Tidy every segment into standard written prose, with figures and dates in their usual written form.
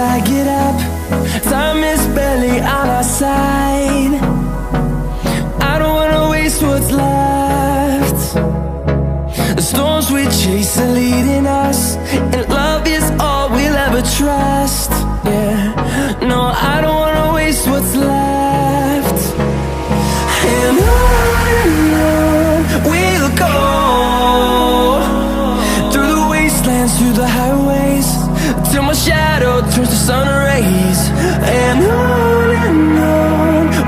I get up. Time is barely on our side. I don't wanna waste what's left. The storms we chase are leading us, and love is all we'll ever trust. Yeah, no, I don't wanna waste what's left. And on we'll go, through the wastelands, through the highways, till my shadow turns to sun rays. And on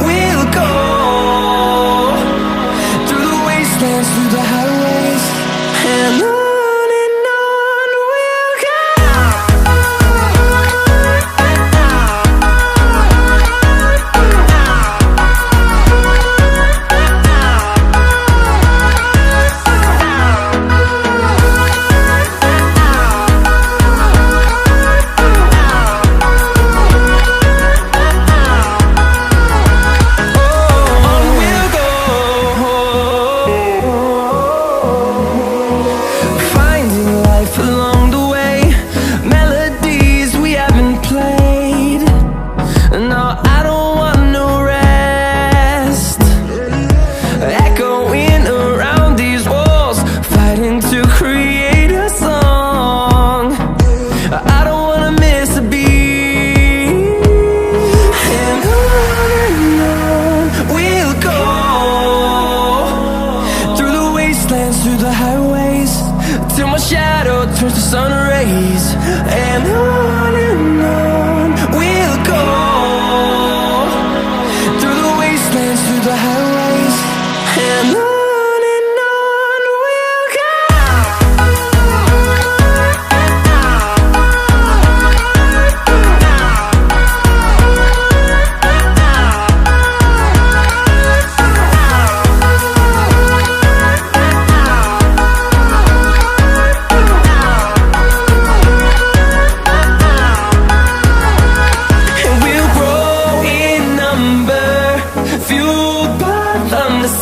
we'll go, through the wastelands, through the highways, and on we'll go. Through the highways, till my shadow turns to sun rays. And on we'll go, through the wastelands, through the highways, and on we'll go.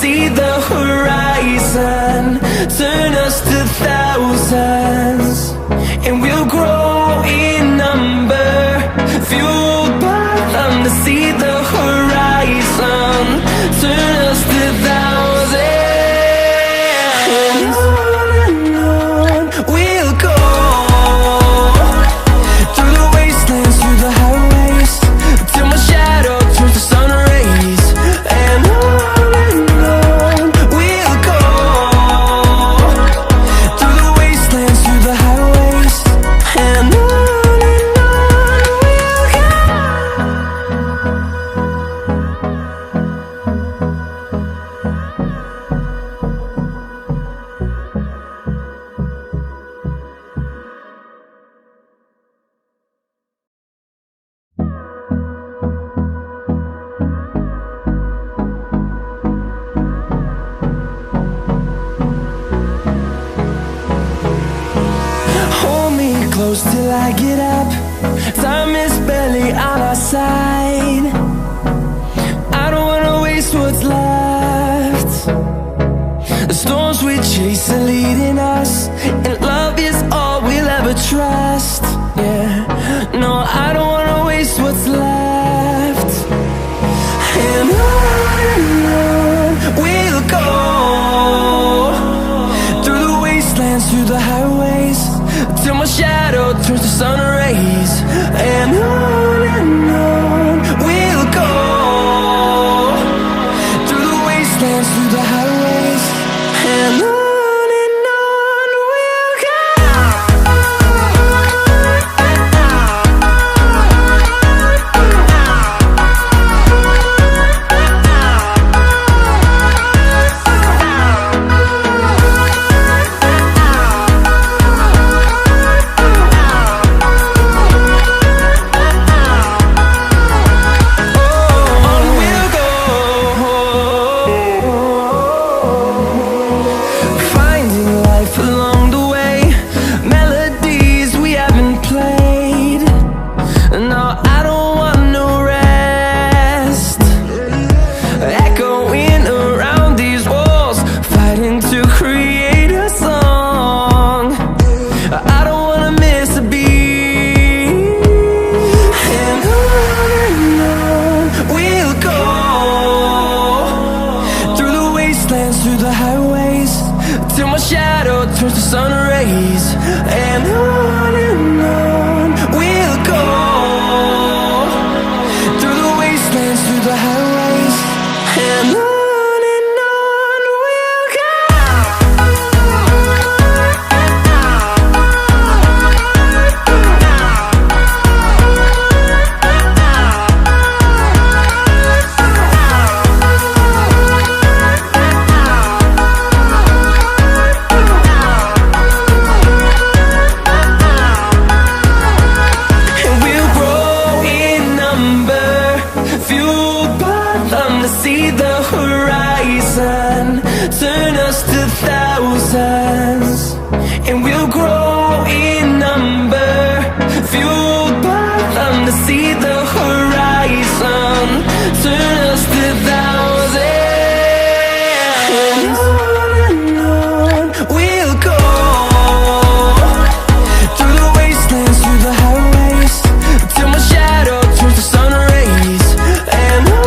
See the horizon turn us to thousands, and we'll grow in number, fueled by them. To see the horizon turn us to thousands, and on we'll go, through the wastelands, through the highways, till my shadow turns to sun rays. And close till I get up. Time is barely on our side. I don't wanna waste what's left. The storms we chase are leading us, and love is all we'll ever trust. Yeah, no, I don't wanna waste what's left. And on we'll go, through the wastelands, through the highways, till my shadow turns to sun rays. And on we'll go, through the wastelands, through the highways, and on we'll go. wastelands, through the highways, and on we'll go. See the horizon, turn us to thousands, and we'll grow in number, fueled by them. To see the horizon, turn us to thousands, and on we'll go. Through the wastelands, through the highways, till my shadow turns to sun rays, and on.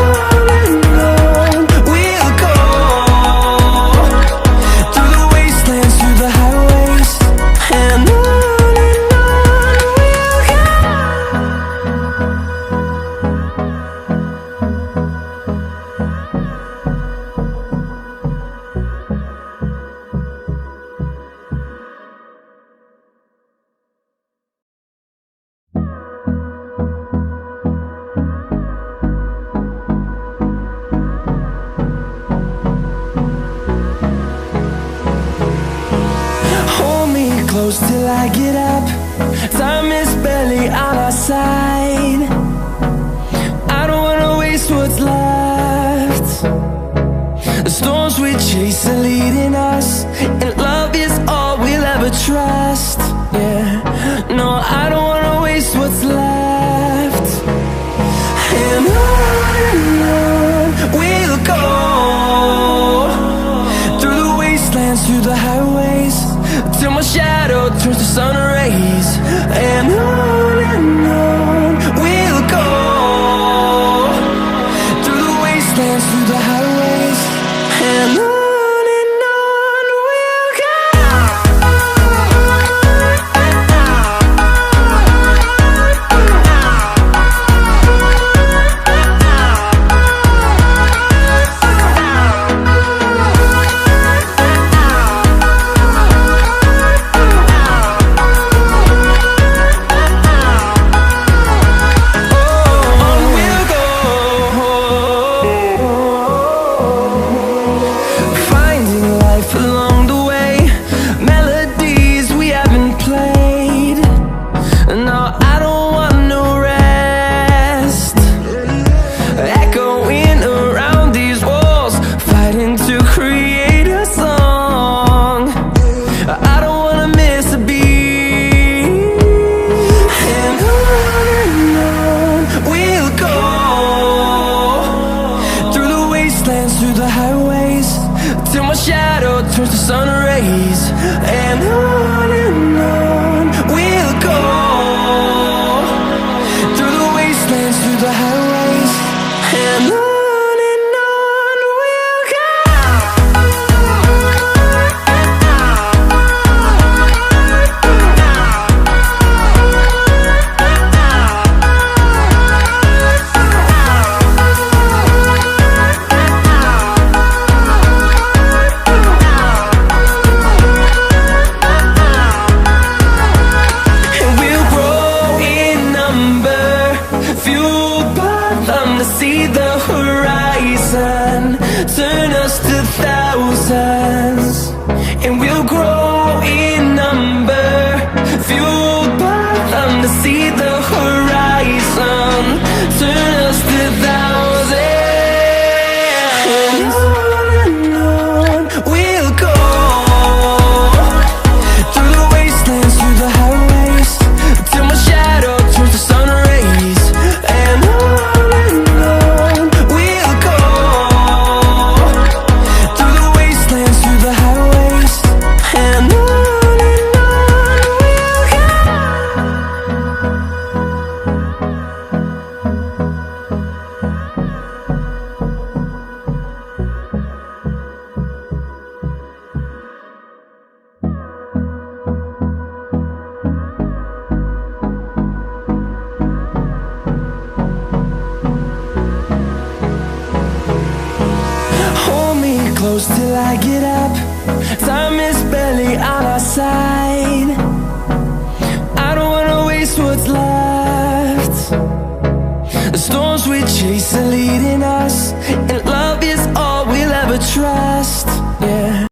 Close till I get up, time is barely on our side. I don't wanna waste what's left. The storms we chase are leading us, and love is all we'll ever trust. Yeah, no, I don't wanna waste what's left. And on we'll go, through the wastelands, through the highways, till my shadow turns to sun rays, and on we'll go. Through the wastelands, through the highways, and on we'll go. Through the highways, till my shadow turns to sun rays, and on we'll go. Through the wastelands, through the highways, and on we'll go. See the horizon, turn us to thousands, and we'll grow in number, fueled by them. To see the horizon, turn us to thousands, and on we'll go. Through the wastelands, through the highways, till my shadow turns to sun rays, and on. Through the highways, and on we'll go. close till I get up. Time is barely on our